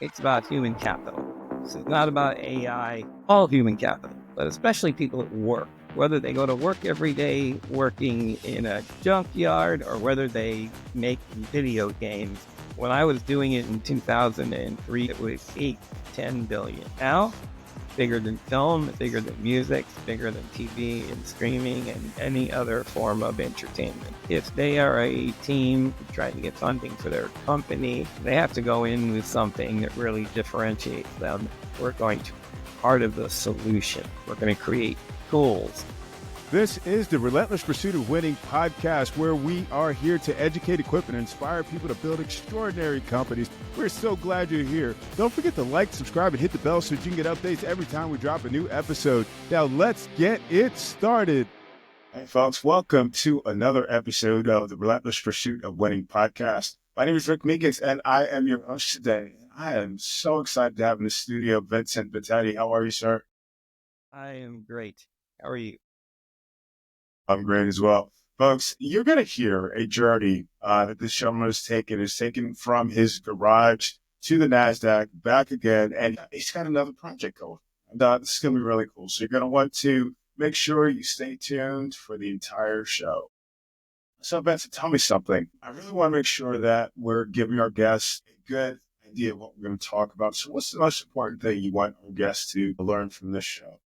It's about human capital. This is not about AI, all human capital, but especially people at work, whether they go to work every day working in a junkyard or whether they make video games. When I was doing it in 2003, it was 8-10 billion. Now, bigger than film, bigger than music, bigger than TV and streaming and any other form of entertainment. If they are a team trying to get funding for their company, they have to go in with something that really differentiates them. We're going to be part of the solution. We're going to create tools. This is the Relentless Pursuit of Winning podcast, where we are here to educate, equip, and inspire people to build extraordinary companies. We're so glad you're here. Don't forget to like, subscribe, and hit the bell so you can get updates every time we drop a new episode. Now, let's get it started. Hey, folks, welcome to another episode of the Relentless Pursuit of Winning podcast. My name is Rick Meekins, and I am your host today. I am so excited to have in the studio Vincent Bitetti. How are you, sir? I am great. How are you? I'm great as well. Folks, you're going to hear a journey that this gentleman has taken. Is taken from his garage to the NASDAQ, back again, and he's got another project going. And this is going to be really cool. So you're going to want to make sure you stay tuned for the entire show. So, Vincent, tell me something. I really want to make sure that we're giving our guests a good idea of what we're going to talk about. So what's the most important thing you want our guests to learn from this show?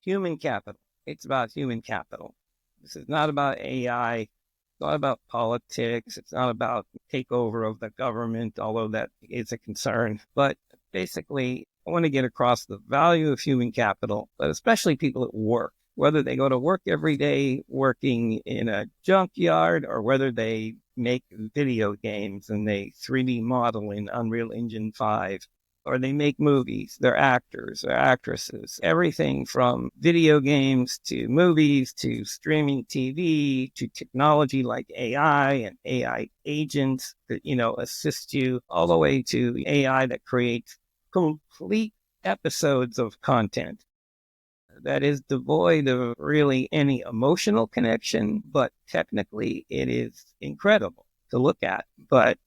Human capital. It's about human capital. This is not about AI. It's not about politics. It's not about takeover of the government, although that is a concern. But basically, I want to get across the value of human capital, but especially people at work, whether they go to work every day working in a junkyard or whether they make video games and they 3D model in Unreal Engine 5. Or they make movies, they're actors, they're actresses, everything from video games to movies to streaming TV to technology like AI and AI agents that, assist you, all the way to AI that creates complete episodes of content that is devoid of really any emotional connection, but technically it is incredible to look at. But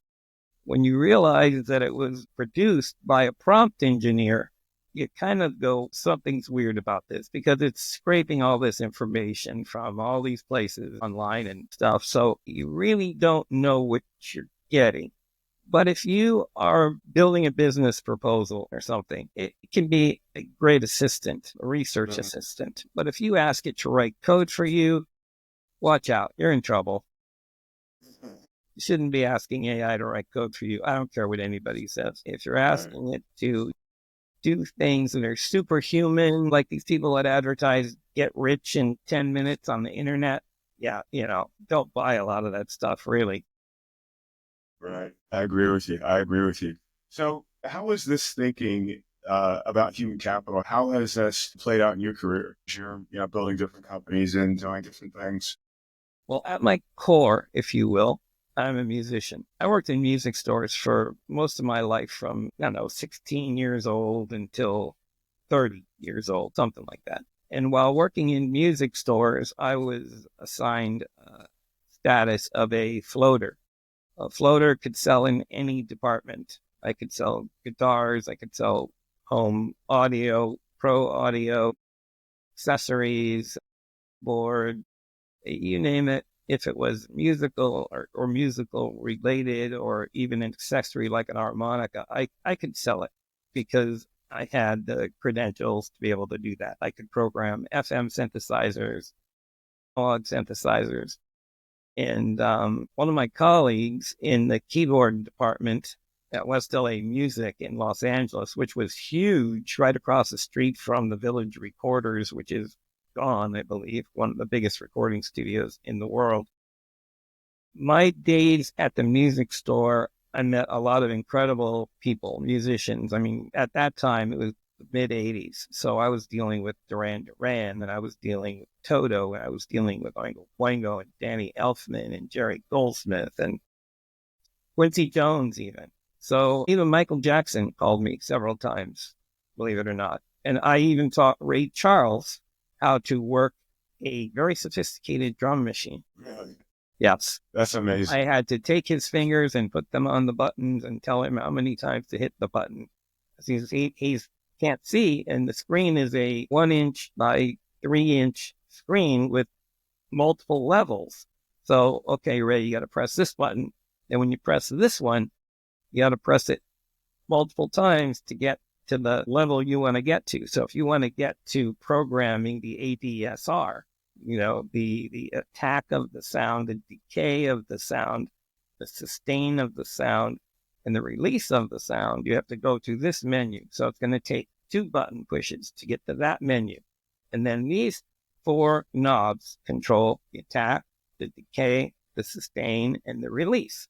when you realize that it was produced by a prompt engineer, you kind of go, something's weird about this, because it's scraping all this information from all these places online and stuff. So you really don't know what you're getting. But if you are building a business proposal or something, it can be a great assistant, a research assistant. But if you ask it to write code for you, watch out, you're in trouble. You shouldn't be asking AI to write code for you. I don't care what anybody says. If you're asking it to do things that are superhuman, like these people that advertise get rich in 10 minutes on the internet, don't buy a lot of that stuff, really. Right. I agree with you. So how is this thinking about human capital? How has this played out in your career? You're building different companies and doing different things. Well, at my core, if you will, I'm a musician. I worked in music stores for most of my life from, 16 years old until 30 years old, something like that. And while working in music stores, I was assigned status of a floater. A floater could sell in any department. I could sell guitars. I could sell home audio, pro audio, accessories, board, you name it. If it was musical or musical related or even an accessory like an harmonica, I could sell it because I had the credentials to be able to do that. I could program FM synthesizers, analog synthesizers. And one of my colleagues in the keyboard department at West LA Music in Los Angeles, which was huge, right across the street from the Village Recorders, which is gone, I believe, one of the biggest recording studios in the world. My days at the music store, I met a lot of incredible people, musicians. I mean, at that time, it was the mid-'80s. So I was dealing with Duran Duran, and I was dealing with Toto, and I was dealing with Oingo Boingo and Danny Elfman and Jerry Goldsmith and Quincy Jones even. So even Michael Jackson called me several times, believe it or not. And I even taught Ray Charles how to work a very sophisticated drum machine. Really? Yes. That's amazing. I had to take his fingers and put them on the buttons and tell him how many times to hit the button. He's can't see, and the screen is a 1-inch by 3-inch screen with multiple levels. So, okay, Ray, you got to press this button. And when you press this one, you got to press it multiple times to get to the level you want to get to. So if you want to get to programming the ADSR, the attack of the sound, the decay of the sound, the sustain of the sound, and the release of the sound, you have to go to this menu. So it's going to take 2 button pushes to get to that menu. And then these 4 knobs control the attack, the decay, the sustain, and the release.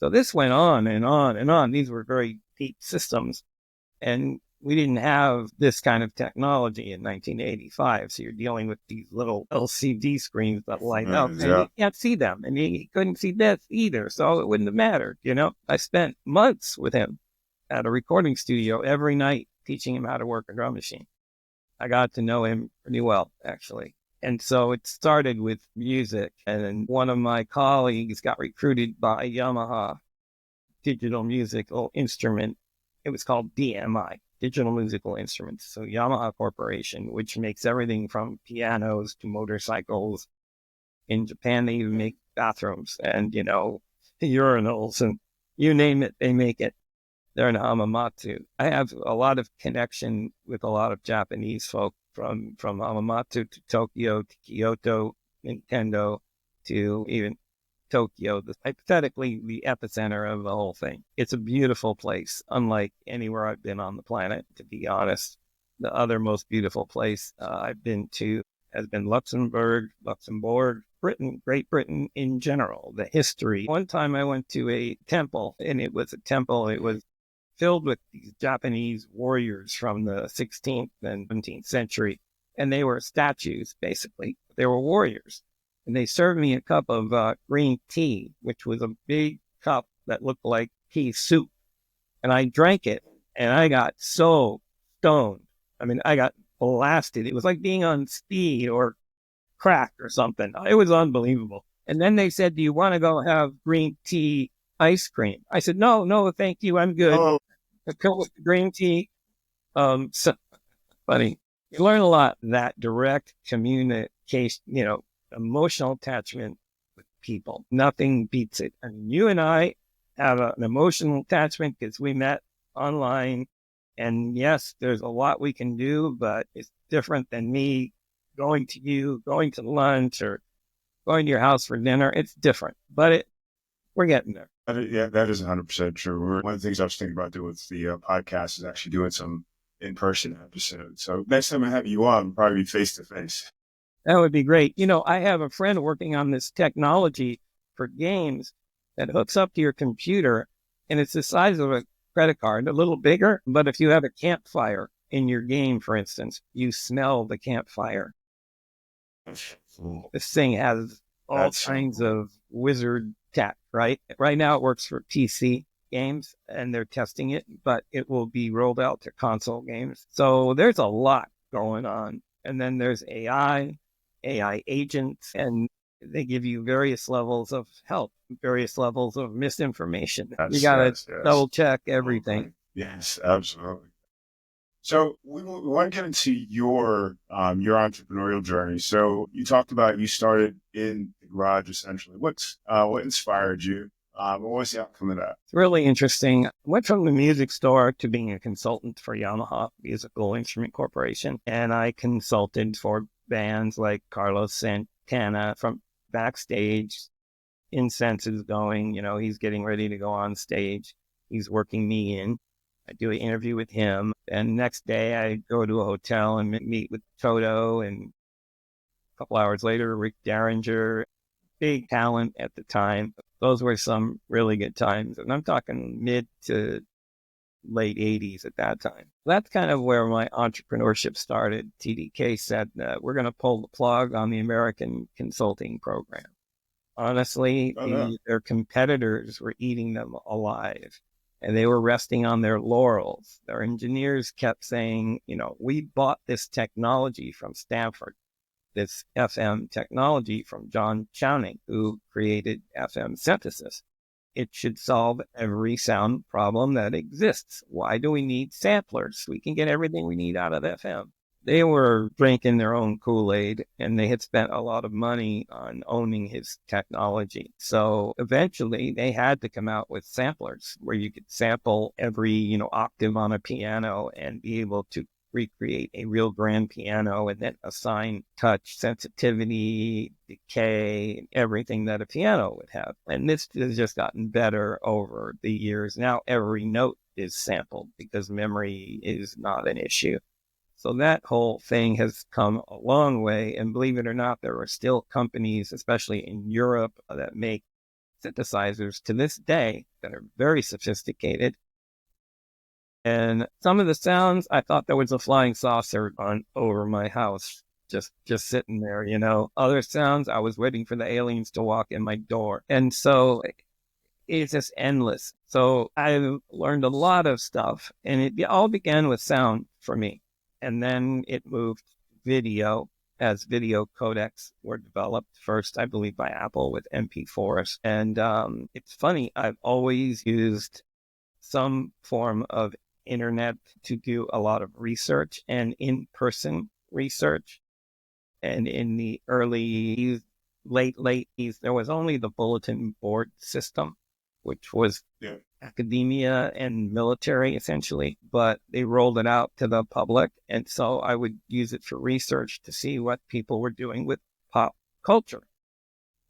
So this went on and on and on. These were very deep systems. And we didn't have this kind of technology in 1985. So you're dealing with these little LCD screens that light up and you can't see them. And he couldn't see this either. So it wouldn't have mattered. I spent months with him at a recording studio every night teaching him how to work a drum machine. I got to know him pretty well, actually. And so it started with music. And one of my colleagues got recruited by Yamaha Digital Musical Instrument. It was called DMI, Digital Musical Instruments. So Yamaha Corporation, which makes everything from pianos to motorcycles. In Japan, they even make bathrooms and, urinals and you name it, they make it. They're in Hamamatsu. I have a lot of connection with a lot of Japanese folk from Hamamatsu to Tokyo to Kyoto, Nintendo to even Tokyo, hypothetically the epicenter of the whole thing. It's a beautiful place, unlike anywhere I've been on the planet, to be honest. The other most beautiful place I've been to has been Luxembourg, Britain, Great Britain in general, the history. One time I went to a temple, and it was filled with these Japanese warriors from the 16th and 17th century, and they were statues, basically. They were warriors. And they served me a cup of green tea, which was a big cup that looked like pea soup. And I drank it, and I got so stoned. I mean, I got blasted. It was like being on speed or crack or something. It was unbelievable. And then they said, do you want to go have green tea ice cream? I said, no, thank you. I'm good. Oh. A pill with green tea. So funny. You learn a lot, that direct communication, emotional attachment with people. Nothing beats it. I mean, you and I have an emotional attachment because we met online. And yes, there's a lot we can do, but it's different than me going to you, going to lunch or going to your house for dinner. It's different, but we're getting there. Yeah, that is 100% true. One of the things I was thinking about doing with the podcast is actually doing some in-person episodes. So next time I have you on, probably face-to-face. That would be great. I have a friend working on this technology for games that hooks up to your computer, and it's the size of a credit card, a little bigger. But if you have a campfire in your game, for instance, you smell the campfire. This thing has all kinds of wizard tech, right? Right now it works for PC games and they're testing it, but it will be rolled out to console games. So there's a lot going on. And then there's AI agents, and they give you various levels of help, various levels of misinformation. You got to double check everything. Yes, absolutely. So we want to get into your entrepreneurial journey. So you talked about you started in the garage, essentially. What inspired you? What was the outcome of that? It's really interesting. I went from the music store to being a consultant for Yamaha Musical Instrument Corporation, and I consulted for bands like Carlos Santana from backstage. Incense is going, he's getting ready to go on stage. He's working me in. I do an interview with him, and next day I go to a hotel and meet with Toto, and a couple hours later, Rick Derringer, big talent at the time. Those were some really good times, and I'm talking mid to late 80s at that time. That's kind of where my entrepreneurship started. TDK said, we're going to pull the plug on the American consulting program. Honestly, their competitors were eating them alive. And they were resting on their laurels. Their engineers kept saying, we bought this technology from Stanford. this FM technology from John Chowning, who created FM synthesis. It should solve every sound problem that exists. Why do we need samplers? We can get everything we need out of FM. They were drinking their own Kool-Aid, and they had spent a lot of money on owning his technology. So eventually they had to come out with samplers where you could sample every, octave on a piano and be able to recreate a real grand piano and then assign touch, sensitivity, decay, everything that a piano would have. And this has just gotten better over the years. Now every note is sampled because memory is not an issue. So that whole thing has come a long way. And believe it or not, there are still companies, especially in Europe, that make synthesizers to this day that are very sophisticated. And some of the sounds, I thought there was a flying saucer over my house, just sitting there, Other sounds, I was waiting for the aliens to walk in my door. And so it's just endless. So I learned a lot of stuff, and it all began with sound for me. And then it moved video as video codecs were developed first, I believe, by Apple with MP4s. And it's funny, I've always used some form of internet to do a lot of research and in-person research. And in the late 80s, there was only the bulletin board system, which was academia and military essentially, but they rolled it out to the public. And so I would use it for research to see what people were doing with pop culture.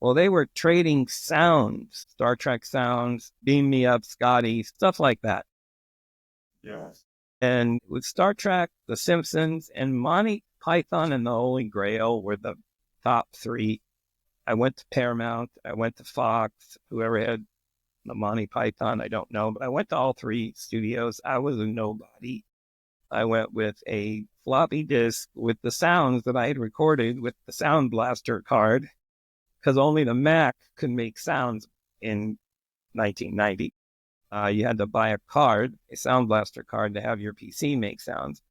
Well, they were trading sounds, Star Trek sounds, Beam Me Up, Scotty, stuff like that. Yes. And with Star Trek, The Simpsons, and Monty Python and the Holy Grail were the top three. I went to Paramount, I went to Fox, whoever had the Monty Python, I don't know, but I went to all three studios. I was a nobody. I went with a floppy disk with the sounds that I had recorded with the Sound Blaster card, because only the Mac could make sounds in 1990. You had to buy a card, a Sound Blaster card, to have your PC make sounds.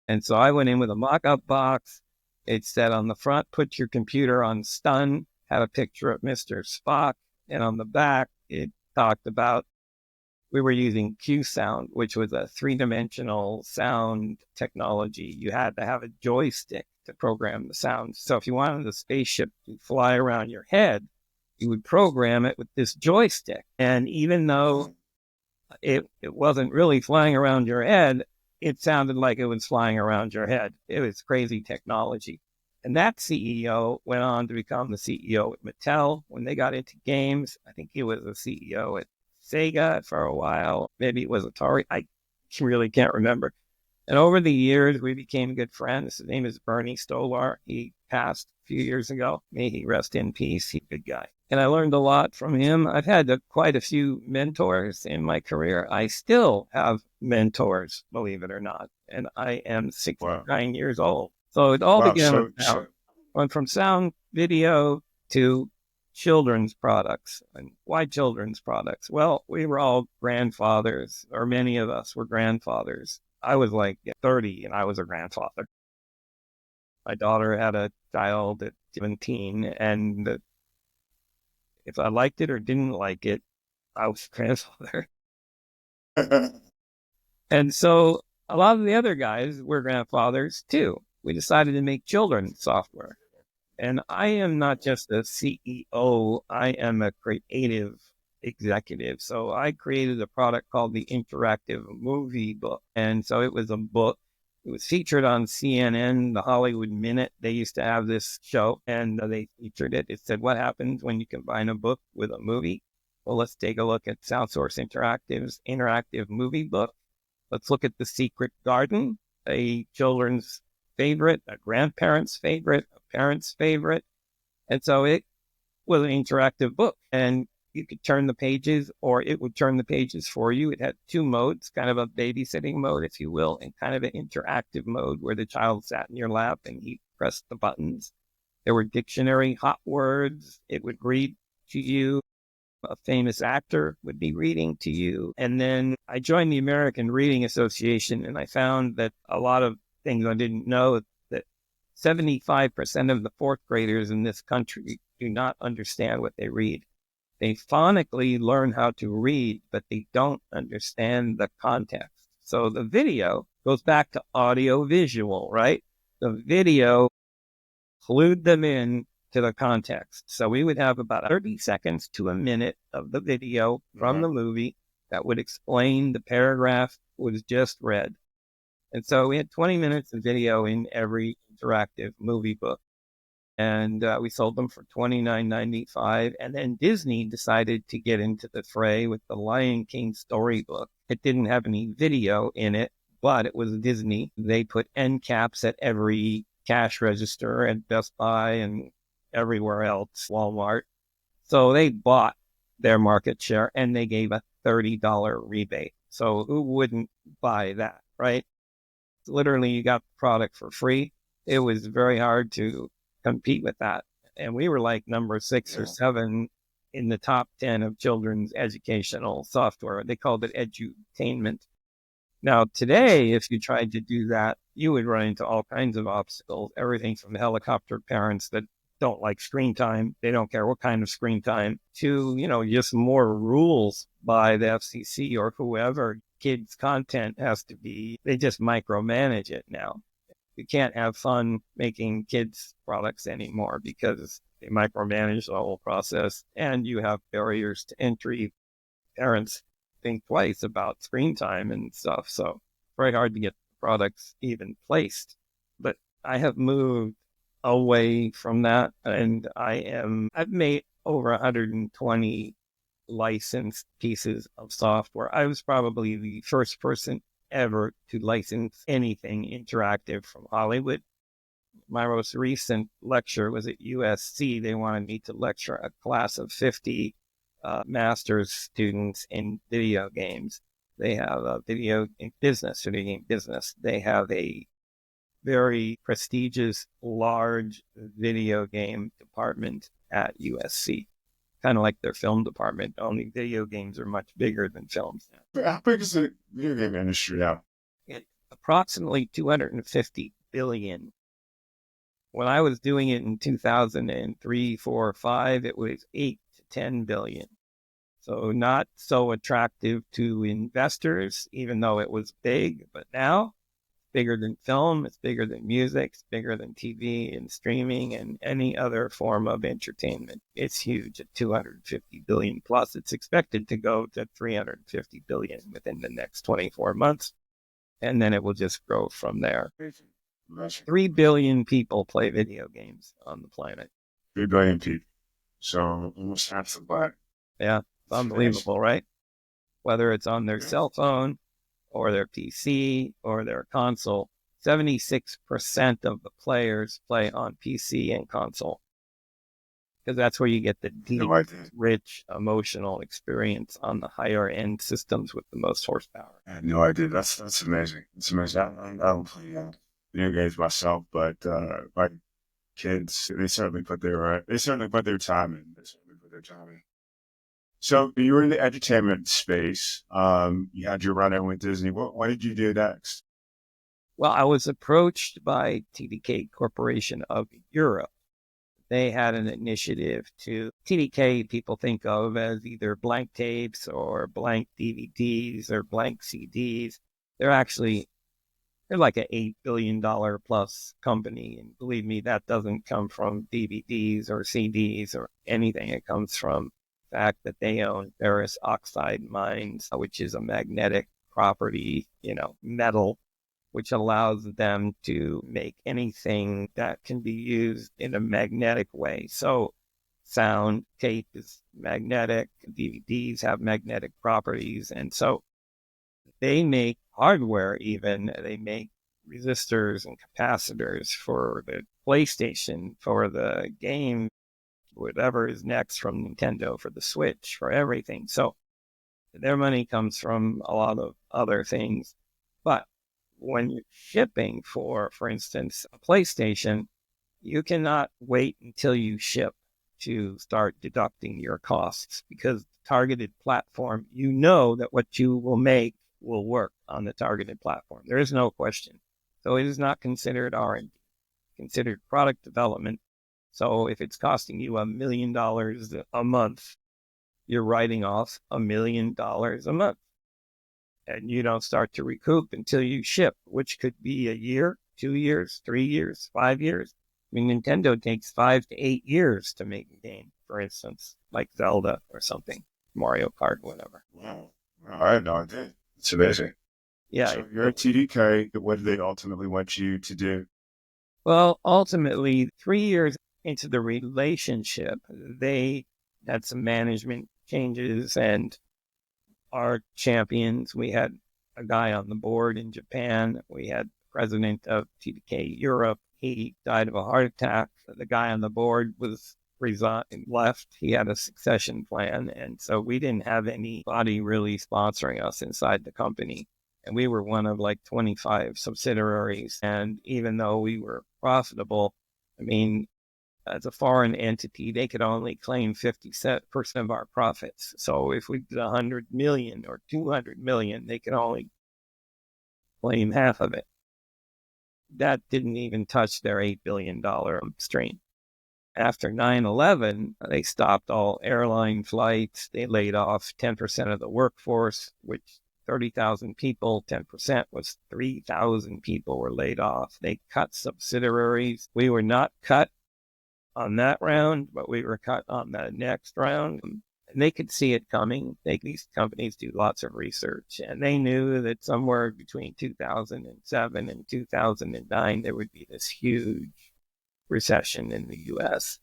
And so I went in with a mock-up box. It said on the front, put your computer on stun, had a picture of Mr. Spock, and on the back, it talked about we were using Q Sound, which was a three-dimensional sound technology. You had to have a joystick to program the sound. So if you wanted the spaceship to fly around your head, you would program it with this joystick. And even though it wasn't really flying around your head, it sounded like it was flying around your head. It was crazy technology. And that CEO went on to become the CEO at Mattel when they got into games. I think he was the CEO at Sega for a while. Maybe it was Atari. I really can't remember. And over the years, we became good friends. His name is Bernie Stolar. He passed a few years ago. May he rest in peace. He's a good guy. And I learned a lot from him. I've had quite a few mentors in my career. I still have mentors, believe it or not. And I am 69 years old. So it all began with sound. Went from sound, video to children's products. And why children's products? Well, we were all grandfathers, or many of us were grandfathers. I was like 30 and I was a grandfather. My daughter had a child at 17, and if I liked it or didn't like it, I was a grandfather. And so a lot of the other guys were grandfathers too. We decided to make children's software. And I am not just a CEO, I am a creative executive. So I created a product called the Interactive Movie Book. And so it was a book. It was featured on CNN, the Hollywood Minute. They used to have this show, and they featured it. It said, what happens when you combine a book with a movie? Well, let's take a look at SoundSource Interactive's Interactive Movie Book. Let's look at The Secret Garden, a children's favorite, a grandparent's favorite, a parent's favorite. And so it was an interactive book, and you could turn the pages, or it would turn the pages for you. It had two modes, kind of a babysitting mode, if you will, and kind of an interactive mode where the child sat in your lap and he pressed the buttons. There were dictionary hot words. It would read to you. A famous actor would be reading to you. And then I joined the American Reading Association, and I found that a lot of things I didn't know, that 75% of the fourth graders in this country do not understand what they read. They phonically learn how to read, but they don't understand the context. So the video goes back to audio visual, right? The video clued them in to the context. So we would have about 30 seconds to a minute of the video from the movie that would explain the paragraph was just read. And so we had 20 minutes of video in every interactive movie book. And we sold them for $29.95. And then Disney decided to get into the fray with the Lion King storybook. It didn't have any video in it, but it was Disney. They put end caps at every cash register at Best Buy and everywhere else, Walmart. So they bought their market share and they gave a $30 rebate. So who wouldn't buy that, right? Literally, you got the product for free. It was very hard to compete with that. And we were like number 6 or 7 in the top 10 of children's educational software. They called it edutainment. Now, today, if you tried to do that, you would run into all kinds of obstacles, everything from helicopter parents that don't like screen time. They don't care what kind of screen time to, just more rules by the FCC or whoever. Kids' content has to be, they just micromanage it now. You can't have fun making kids' products anymore because they micromanage the whole process and you have barriers to entry. Parents think twice about screen time and stuff. So very hard to get products even placed. But I have moved away from that and I've made over 120 licensed pieces of software. I was probably the first person ever to license anything interactive from Hollywood. My most recent lecture was at USC. They wanted me to lecture a class of 50 master's students in video games. They have a video game business. They have a very prestigious, large video game department at USC. Kind of like their film department, only video games are much bigger than films. How big is the video game industry now? It's approximately 250 billion. When I was doing it in 2003, 4, 5, it was 8 to 10 billion. So not so attractive to investors, even though it was big. But now, bigger than film, it's bigger than music, it's bigger than TV and streaming and any other form of entertainment. It's huge at 250 billion plus. It's expected to go to 350 billion within the next 24 months. And then it will just grow from there. 3 billion people play video games on the planet. 3 billion people. So almost half the planet. Yeah, it's unbelievable, right? Whether it's on their cell phone or their PC or their console, 76% of the players play on PC and console. Because that's where you get the deep, rich, emotional experience on the higher end systems with the most horsepower. I had no idea. That's amazing. It's amazing. I don't play video games myself, but my kids, they certainly put their time in. So you were in the entertainment space. You had your run-in with Disney. What did you do next? Well, I was approached by TDK Corporation of Europe. They had an initiative to TDK people think of as either blank tapes or blank DVDs or blank CDs. They're like an $8 billion plus company. And believe me, that doesn't come from DVDs or CDs or anything. It comes from the fact that they own ferrous oxide mines, which is a magnetic property, metal, which allows them to make anything that can be used in a magnetic way. So sound tape is magnetic, DVDs have magnetic properties. And so they make hardware even. They make resistors and capacitors for the PlayStation, for the game, whatever is next from Nintendo, for the Switch, for everything. So their money comes from a lot of other things. But when you're shipping for instance, a PlayStation, you cannot wait until you ship to start deducting your costs because the targeted platform, that what you will make will work on the targeted platform. There is no question. So it is not considered R&D. considered product development. So if it's costing you $1 million a month, you're writing off $1 million a month. And you don't start to recoup until you ship, which could be a year, 2 years, 3 years, 5 years. I mean, Nintendo takes 5 to 8 years to make a game, for instance, like Zelda or something, Mario Kart, whatever. Wow. I had no idea. It's amazing. Yeah. So you're at TDK. What did they ultimately want you to do? Well, ultimately, 3 years into the relationship, they had some management changes and our champions. We had a guy on the board in Japan. We had president of TDK Europe. He died of a heart attack. The guy on the board was resigned, left. He had a succession plan. And so we didn't have anybody really sponsoring us inside the company. And we were one of like 25 subsidiaries. And even though we were profitable, I mean, as a foreign entity, they could only claim 50% of our profits. So if we did 100 million or 200 million, they could only claim half of it. That didn't even touch their $8 billion stream. After 9/11, they stopped all airline flights. They laid off 10% of the workforce, which 30,000 people, 10% was 3,000 people were laid off. They cut subsidiaries. We were not cut on that round, but we were cut on the next round. And they could see it coming. These companies do lots of research, and they knew that somewhere between 2007 and 2009, there would be this huge recession in the U.S.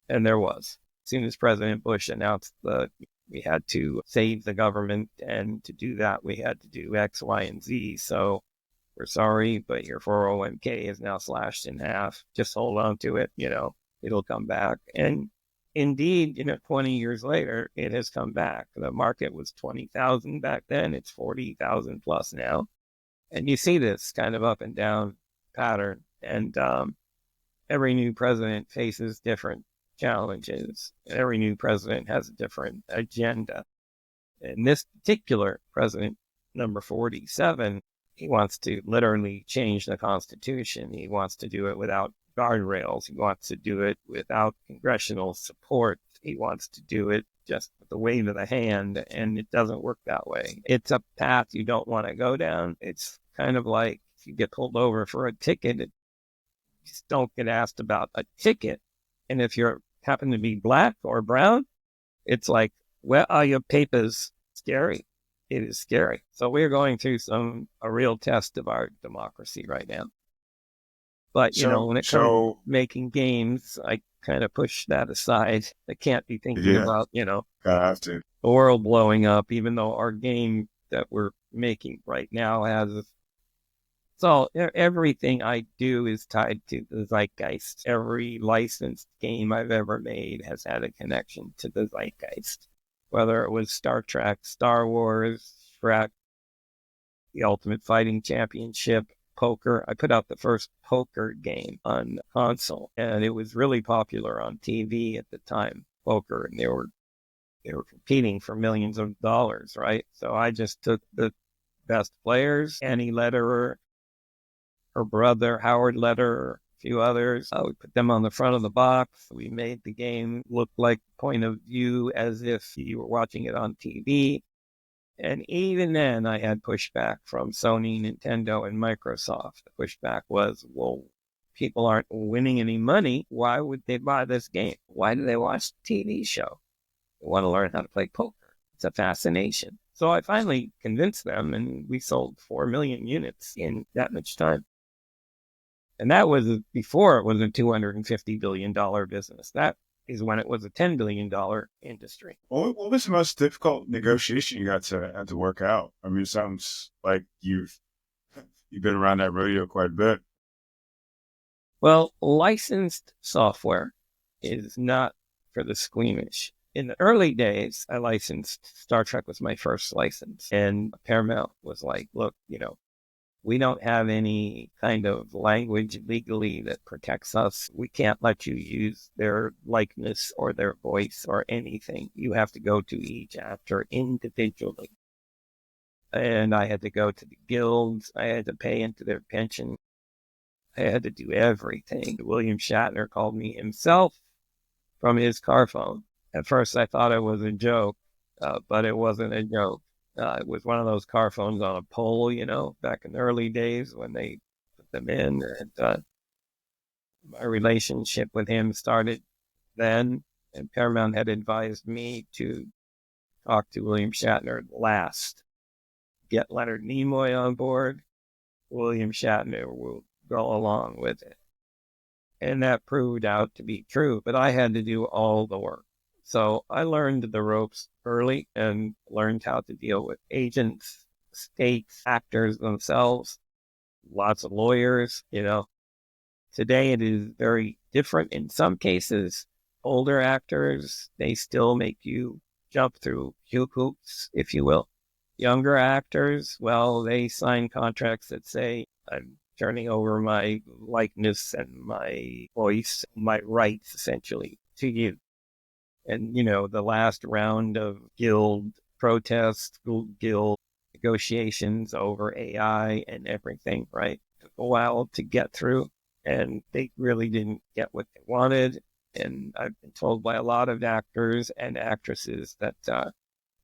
And there was. As soon as President Bush announced that we had to save the government, and to do that, we had to do X, Y, and Z. So we're sorry, but your 401k is now slashed in half. Just hold on to it, it'll come back. And indeed, 20 years later, it has come back. The market was 20,000 back then. It's 40,000 plus now. And you see this kind of up and down pattern. And every new president faces different challenges. Every new president has a different agenda. And this particular president, number 47, he wants to literally change the Constitution. He wants to do it without guardrails. He wants to do it without congressional support. He wants to do it just with the wave of the hand, and it doesn't work that way. It's a path you don't want to go down. It's kind of like if you get pulled over for a ticket, you just don't get asked about a ticket. And if you happen to be black or brown, it's like, well, are your papers scary? It is scary. So we're going through a real test of our democracy right now. But, when it comes to making games, I kind of push that aside. I can't be thinking about, have to. the world blowing up, even though our game that we're making right now has. So everything I do is tied to the zeitgeist. Every licensed game I've ever made has had a connection to the zeitgeist. Whether it was Star Trek, Star Wars, Shrek, the Ultimate Fighting Championship, poker. I put out the first poker game on console, and it was really popular on TV at the time, poker, and they were competing for millions of dollars, right? So I just took the best players, Annie Lederer, her brother, Howard Lederer, a few others. We put them on the front of the box. We made the game look like point of view as if you were watching it on TV. And even then, I had pushback from Sony, Nintendo, and Microsoft. The pushback was, well, people aren't winning any money. Why would they buy this game? Why do they watch the TV show? They want to learn how to play poker. It's a fascination. So I finally convinced them, and we sold 4 million units in that much time. And that was before it was a $250 billion business. That is when it was a $10 billion industry. Well, what was the most difficult negotiation you had to work out? I mean, it sounds like you've been around that rodeo quite a bit. Well, licensed software is not for the squeamish. In the early days, I licensed Star Trek was my first license, and Paramount was like, look, we don't have any kind of language legally that protects us. We can't let you use their likeness or their voice or anything. You have to go to each actor individually. And I had to go to the guilds. I had to pay into their pension. I had to do everything. William Shatner called me himself from his car phone. At first, I thought it was a joke, but it wasn't a joke. It was one of those car phones on a pole, back in the early days when they put them in. And my relationship with him started then, and Paramount had advised me to talk to William Shatner last. Get Leonard Nimoy on board. William Shatner will go along with it. And that proved out to be true, but I had to do all the work. So I learned the ropes early and learned how to deal with agents, states, actors themselves, lots of lawyers. Today it is very different in some cases. Older actors, they still make you jump through hoops, if you will. Younger actors, well, they sign contracts that say, I'm turning over my likeness and my voice, my rights, essentially, to you. And, the last round of guild protests, guild negotiations over AI and everything, right? Took a while to get through, and they really didn't get what they wanted. And I've been told by a lot of actors and actresses that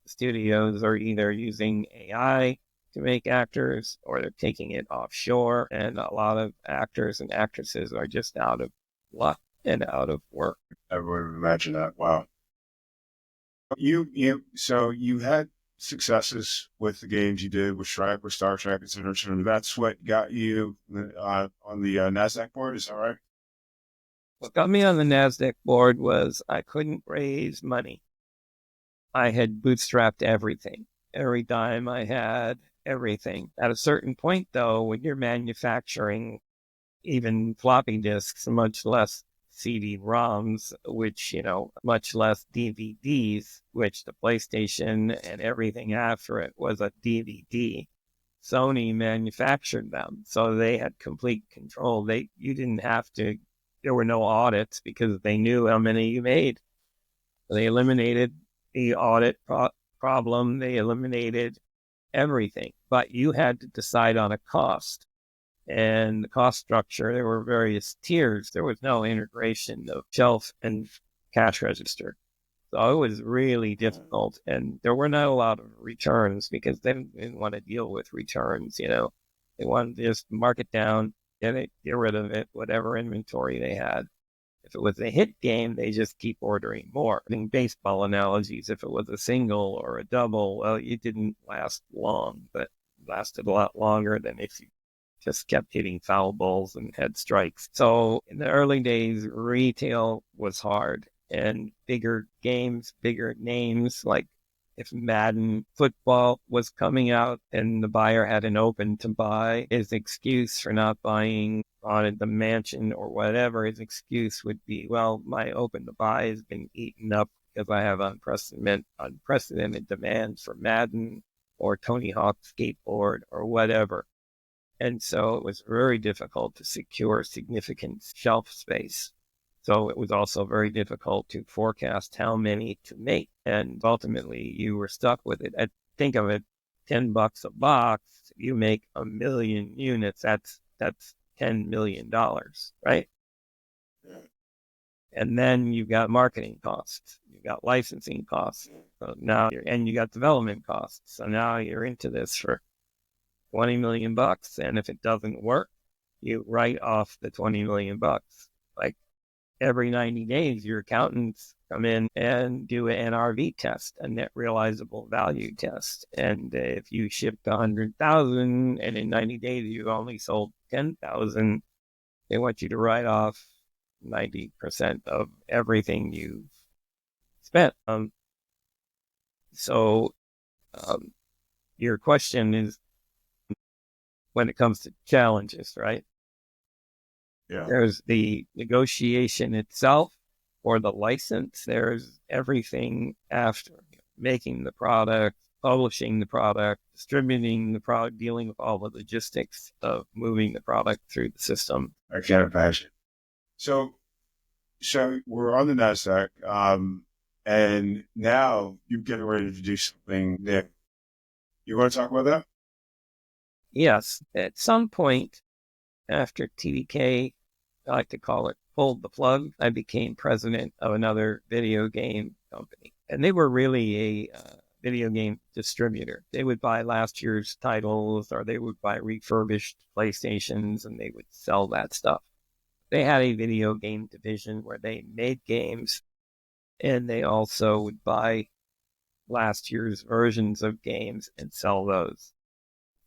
studios are either using AI to make actors or they're taking it offshore. And a lot of actors and actresses are just out of luck and out of work. I would imagine that. Wow. So you had successes with the games you did with Shrek, with Star Trek, etc. That's what got you on the NASDAQ board. Is that right? What got me on the NASDAQ board was I couldn't raise money. I had bootstrapped everything, every dime I had, everything. At a certain point, though, when you're manufacturing even floppy disks, much less CD-ROMs, which, much less DVDs, which the PlayStation and everything after it was a DVD. Sony manufactured them, so they had complete control. You didn't have to, there were no audits because they knew how many you made. They eliminated the audit problem. They eliminated everything, but you had to decide on a cost. And the cost structure, there were various tiers. There was no integration of shelf and cash register. So it was really difficult. And there were not a lot of returns because they didn't want to deal with returns, They wanted to just mark it down, get rid of it, whatever inventory they had. If it was a hit game, they just keep ordering more. In baseball analogies, if it was a single or a double, well, it didn't last long, but lasted a lot longer than if you just kept hitting foul balls and had strikes. So in the early days, retail was hard, and bigger games, bigger names, like if Madden football was coming out and the buyer had an open to buy, his excuse for not buying on the mansion or whatever, his excuse would be, well, my open to buy has been eaten up because I have unprecedented demands for Madden or Tony Hawk skateboard or whatever. And so it was very difficult to secure significant shelf space. So it was also very difficult to forecast how many to make. And ultimately, you were stuck with it. Think of it, $10 a box. You make 1 million units. That's $10 million, right? And then you got marketing costs. You got licensing costs. So now and you got development costs. So now you're into this for $20 million. And if it doesn't work, you write off the $20 million. Like, every 90 days, your accountants come in and do an NRV test, a net realizable value test. And if you shipped 100,000 and in 90 days you only sold 10,000, they want you to write off 90% of everything you've spent. So your question is, when it comes to challenges, right? Yeah. There's the negotiation itself or the license. There's everything after making the product, publishing the product, distributing the product, dealing with all the logistics of moving the product through the system. I can't imagine. So we're on the NASDAQ, and now you're getting ready to do something new. You want to talk about that? Yes, at some point, after TDK, I like to call it, pulled the plug, I became president of another video game company. And they were really a video game distributor. They would buy last year's titles, or they would buy refurbished PlayStations, and they would sell that stuff. They had a video game division where they made games, and they also would buy last year's versions of games and sell those.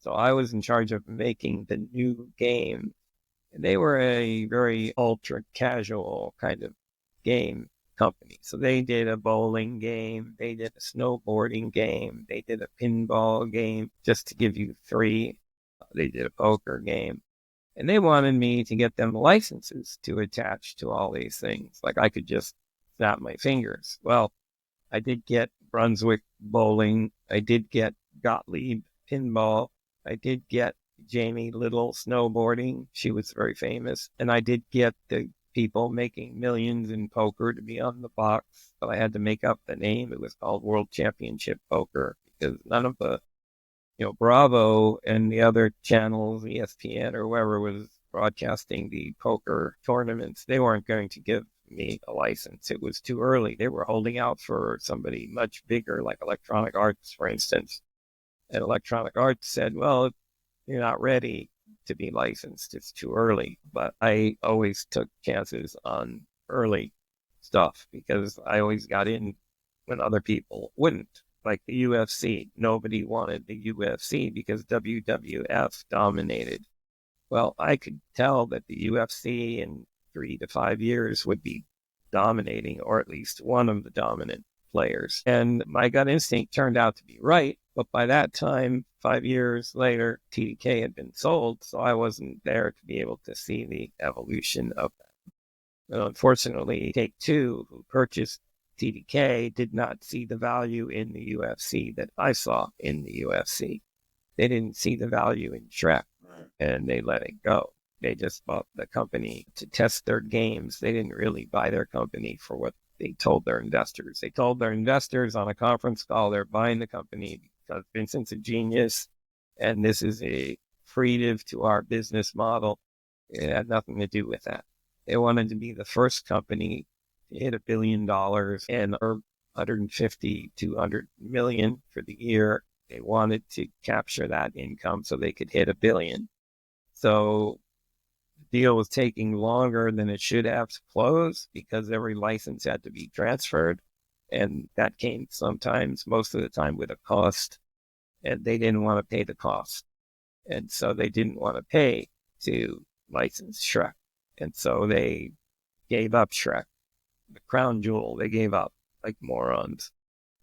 So I was in charge of making the new game. And they were a very ultra casual kind of game company. So they did a bowling game, they did a snowboarding game, they did a pinball game, just to give you three. They did a poker game. And they wanted me to get them licenses to attach to all these things. Like I could just snap my fingers. Well, I did get Brunswick bowling. I did get Gottlieb pinball. I did get Jamie Little snowboarding. She was very famous. And I did get the people making millions in poker to be on the box, but I had to make up the name. It was called World Championship Poker because none of the, Bravo and the other channels, ESPN or whoever was broadcasting the poker tournaments, they weren't going to give me a license. It was too early. They were holding out for somebody much bigger, like Electronic Arts, for instance. And Electronic Arts said, well, you're not ready to be licensed. It's too early. But I always took chances on early stuff because I always got in when other people wouldn't. Like the UFC. Nobody wanted the UFC because WWF dominated. Well, I could tell that the UFC in 3 to 5 years would be dominating, or at least one of the dominant players. And my gut instinct turned out to be right. But by that time, 5 years later, TDK had been sold, so I wasn't there to be able to see the evolution of that. And unfortunately, Take-Two, who purchased TDK, did not see the value in the UFC that I saw in the UFC. They didn't see the value in Shrek, and they let it go. They just bought the company to test their games. They didn't really buy their company for what they told their investors. They told their investors on a conference call they're buying the company because Vincent's a genius, and this is a accretive to our business model. It had nothing to do with that. They wanted to be the first company to hit $1 billion and earn 150, 200 million for the year. They wanted to capture that income so they could hit $1 billion. So the deal was taking longer than it should have to close because every license had to be transferred. And that came sometimes, most of the time, with a cost. And they didn't want to pay the cost. And so they didn't want to pay to license Shrek. And so they gave up Shrek. The crown jewel, they gave up like morons.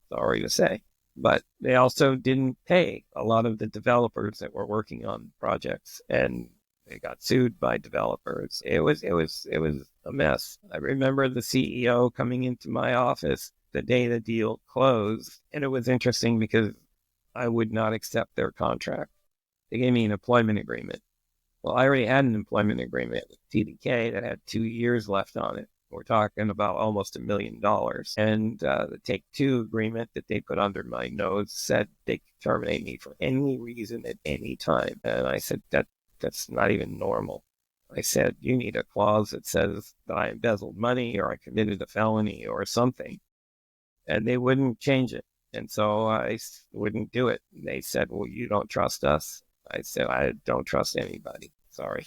Sorry to say. But they also didn't pay a lot of the developers that were working on projects, and they got sued by developers. It was a mess. I remember the CEO coming into my office the day the deal closed, and it was interesting because I would not accept their contract. They gave me an employment agreement. Well, I already had an employment agreement with TDK that had 2 years left on it. We're talking about almost $1 million. And the Take-Two agreement that they put under my nose said they could terminate me for any reason at any time. And I said, that's not even normal. I said, you need a clause that says that I embezzled money or I committed a felony or something. And they wouldn't change it. And so I wouldn't do it. They said, well, you don't trust us. I said, I don't trust anybody. Sorry.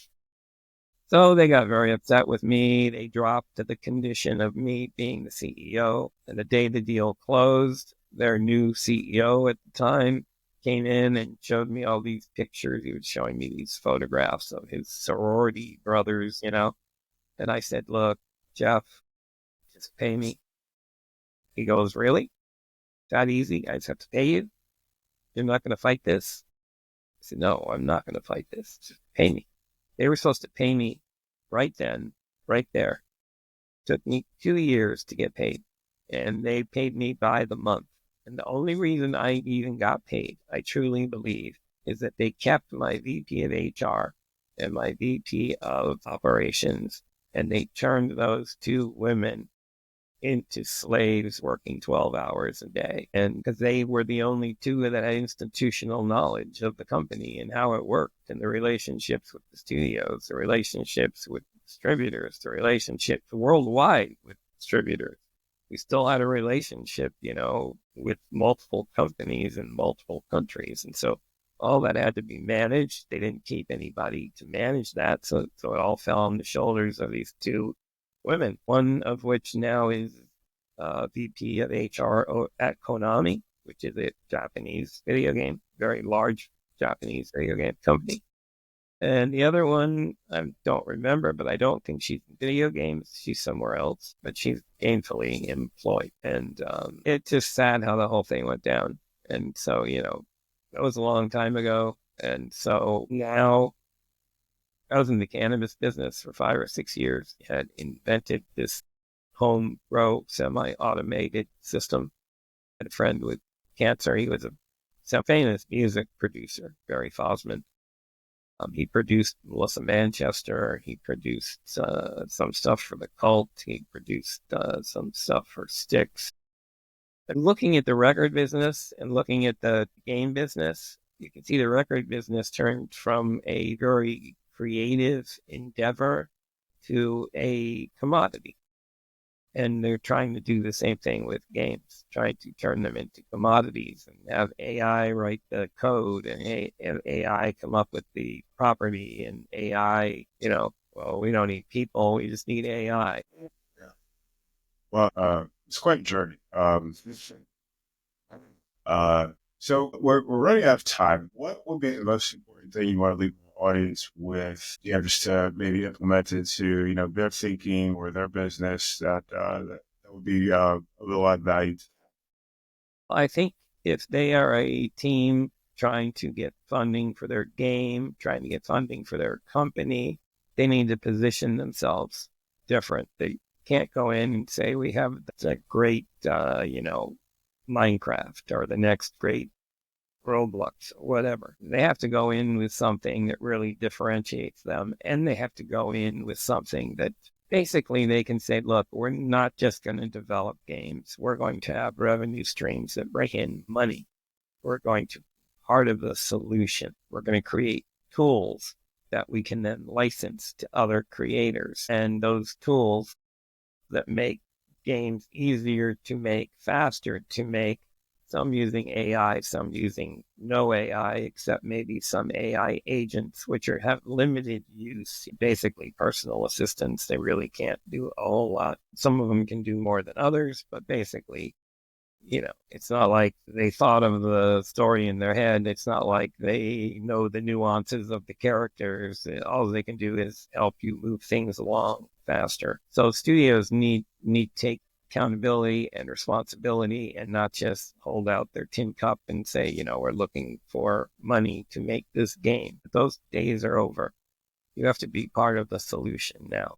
So they got very upset with me. They dropped to the condition of me being the CEO. And the day the deal closed, their new CEO at the time came in and showed me all these pictures. He was showing me these photographs of his sorority brothers, And I said, look, Jeff, just pay me. He goes, really? That easy? I just have to pay you? You're not going to fight this? I said, no, I'm not going to fight this. Just pay me. They were supposed to pay me right then, right there. Took me 2 years to get paid. And they paid me by the month. And the only reason I even got paid, I truly believe, is that they kept my VP of HR and my VP of operations. And they turned those two women into slaves working 12 hours a day. And because they were the only two that had institutional knowledge of the company and how it worked and the relationships with the studios, the relationships with distributors, the relationships worldwide with distributors. We still had a relationship, with multiple companies in multiple countries. And so all that had to be managed. They didn't keep anybody to manage that. So it all fell on the shoulders of these two women, one of which now is VP of HR at Konami, which is a Japanese video game, very large Japanese video game company. And the other one, I don't remember, but I don't think she's in video games. She's somewhere else, but she's gainfully employed. And it's just sad how the whole thing went down. And so, that was a long time ago. And so now I was in the cannabis business for 5 or 6 years, had invented this home grow semi-automated system. I had a friend with cancer. He was a famous music producer, Barry Fosman. He produced Melissa Manchester. He produced some stuff for the Cult. He produced some stuff for Styx. And looking at the record business and looking at the game business, you can see the record business turned from a very creative endeavor to a commodity. And they're trying to do the same thing with games, trying to turn them into commodities and have AI write the code and AI come up with the property and AI, well, we don't need people, we just need AI. Yeah. Well, it's quite a journey. So we're running out of time. What would be the most important thing you want to leave the audience with? Just to maybe implement into their thinking or their business that would be a little add value. I think if they are a team trying to get funding for their game, trying to get funding for their company, they need to position themselves different. They can't go in and say, we have a great, Minecraft or the next great Roblox or whatever. They have to go in with something that really differentiates them. And they have to go in with something that basically they can say, look, we're not just going to develop games. We're going to have revenue streams that bring in money. We're going to be part of the solution. We're going to create tools that we can then license to other creators. And those tools that make games easier to make, faster to make, some using AI, some using no AI, except maybe some AI agents, which have limited use, basically personal assistants. They really can't do a whole lot. Some of them can do more than others, but basically, it's not like they thought of the story in their head. It's not like they know the nuances of the characters. All they can do is help you move things along faster. So studios need to take accountability and responsibility and not just hold out their tin cup and say, we're looking for money to make this game. Those days are over. You have to be part of the solution now.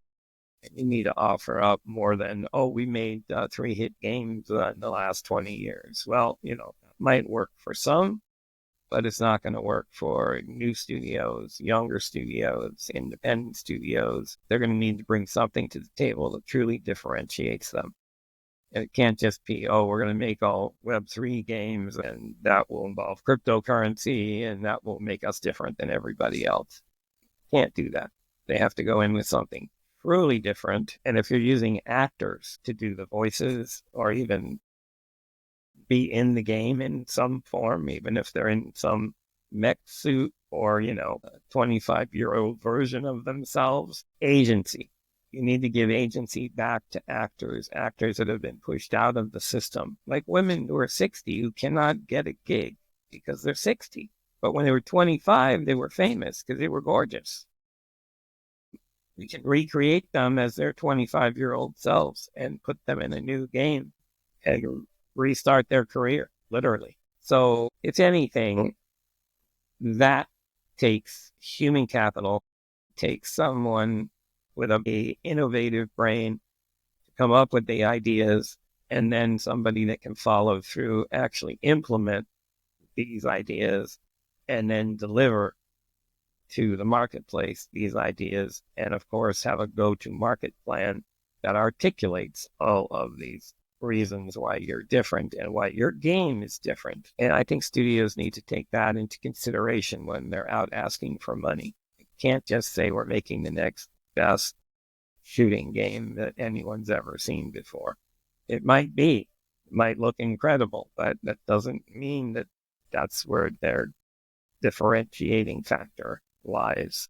And you need to offer up more than, we made 3 hit games in the last 20 years. Well, that might work for some, but it's not going to work for new studios, younger studios, independent studios. They're going to need to bring something to the table that truly differentiates them. And it can't just be, we're going to make all Web3 games and that will involve cryptocurrency and that will make us different than everybody else. Can't do that. They have to go in with something truly different. And if you're using actors to do the voices or even be in the game in some form, even if they're in some mech suit or, a 25-year-old version of themselves, agency. You need to give agency back to actors that have been pushed out of the system, like women who are 60 who cannot get a gig because they're 60. But when they were 25, they were famous because they were gorgeous. We can recreate them as their 25-year-old selves and put them in a new game and restart their career, literally. So if anything, that takes human capital, takes someone with a innovative brain to come up with the ideas, and then somebody that can follow through, actually implement these ideas, and then deliver to the marketplace these ideas, and of course have a go-to-market plan that articulates all of these reasons why you're different and why your game is different. And I think studios need to take that into consideration when they're out asking for money. You can't just say we're making the next best shooting game that anyone's ever seen before. It might be, it might look incredible, but that doesn't mean that that's where their differentiating factor lies.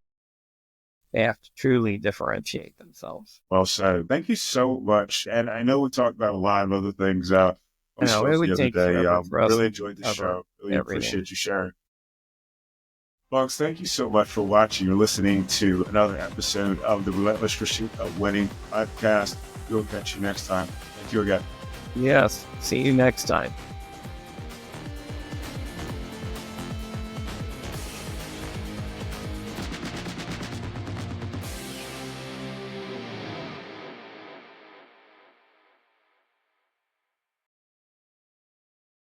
They have to truly differentiate themselves. Well said. Thank you so much. And I know we talked about a lot of other things. I was It supposed would the other take day. forever for us Really to enjoyed the cover show. Really everything. appreciate you sharing. Folks, thank you so much for watching or listening to another episode of the Relentless Pursuit of Winning podcast. We'll catch you next time. Thank you again. Yes. See you next time.